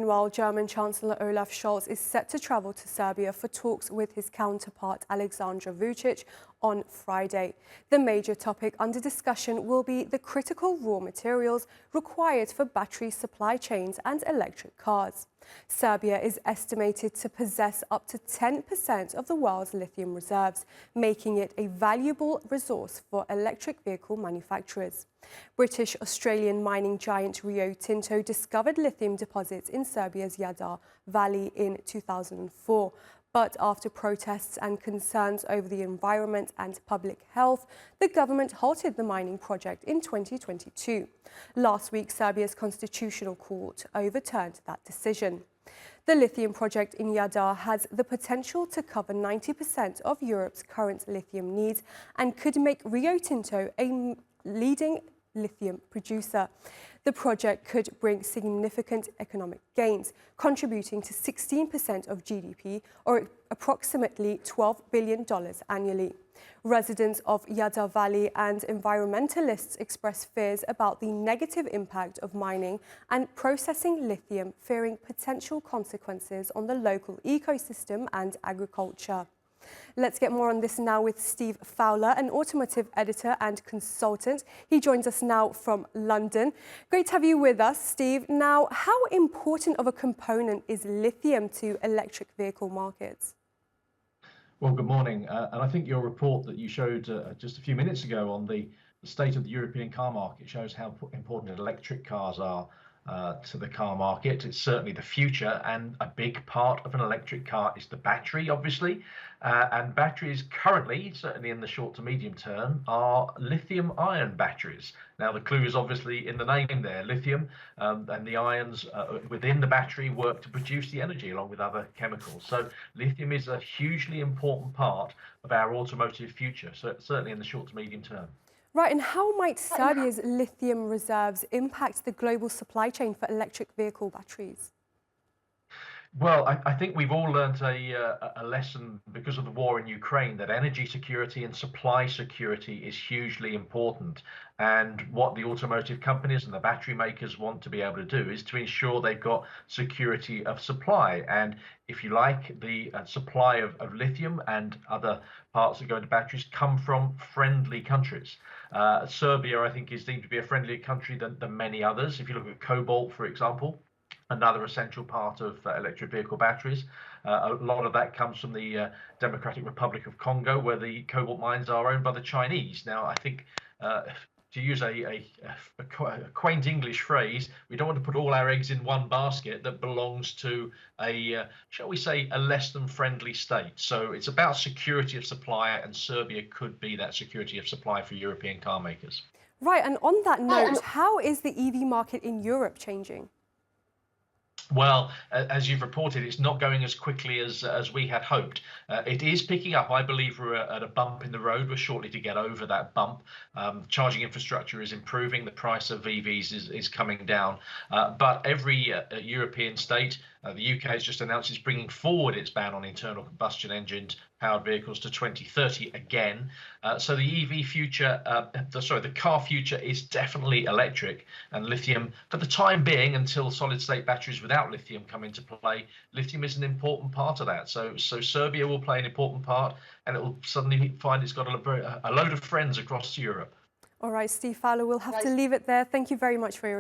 Meanwhile, German Chancellor Olaf Schulz is set to travel to Serbia for talks with his counterpart Alexander Vucic on Friday. The major topic under discussion will be the critical raw materials required for battery supply chains and electric cars. Serbia is estimated to possess up to 10% of the world's lithium reserves, making it a valuable resource for electric vehicle manufacturers. British-Australian mining giant Rio Tinto discovered lithium deposits in Serbia's Jadar Valley in 2004. But after protests and concerns over the environment and public health, the government halted the mining project in 2022. Last week, Serbia's constitutional court overturned that decision. The lithium project in Jadar has the potential to cover 90% of Europe's current lithium needs and could make Rio Tinto a leading lithium producer. The project could bring significant economic gains, contributing to 16% of GDP, or approximately $12 billion annually. Residents of Jadar Valley and environmentalists express fears about the negative impact of mining and processing lithium, fearing potential consequences on the local ecosystem and agriculture. Let's get more on this now with Steve Fowler, an automotive editor and consultant. He joins us now from London. Great to have you with us, Steve. Now, how important of a component is lithium to electric vehicle markets? Well, good morning. And I think your report that you showed just a few minutes ago on the state of the European car market shows how important electric cars are to the car market. It's certainly the future, and a big part of an electric car is the battery, obviously. And batteries currently, certainly in the short to medium term, are lithium-ion batteries. Now, the clue is obviously in the name there, lithium, and the ions within the battery work to produce the energy along with other chemicals. So lithium is a hugely important part of our automotive future, so certainly in the short to medium term. Right, and how might Serbia's lithium reserves impact the global supply chain for electric vehicle batteries? Well, I think we've all learned a lesson because of the war in Ukraine that energy security and supply security is hugely important. And what the automotive companies and the battery makers want to be able to do is to ensure they've got security of supply. And if you like, the supply of lithium and other parts that go into batteries come from friendly countries. Serbia, I think, is deemed to be a friendlier country than many others. If you look at cobalt, for example, another essential part of electric vehicle batteries. A lot of that comes from the Democratic Republic of Congo, where the cobalt mines are owned by the Chinese. Now, I think to use a quaint English phrase, we don't want to put all our eggs in one basket that belongs to a, shall we say, a less than friendly state. So it's about security of supply, and Serbia could be that security of supply for European car makers. Right, and on that note, how is the EV market in Europe changing? Well, as you've reported, it's not going as quickly as we had hoped. It is picking up. I believe we're at a bump in the road. We're shortly to get over that bump. Charging infrastructure is improving. The price of EVs is coming down. But every European state, the UK has just announced it's bringing forward its ban on internal combustion engines powered vehicles to 2030 again. So the EV future, the car future is definitely electric, and lithium, for the time being, until solid state batteries without lithium come into play, lithium is an important part of that. So Serbia will play an important part, and it will suddenly find it's got a load of friends across Europe. All right, Steve Fowler, we'll have to leave it there. Thank you very much for your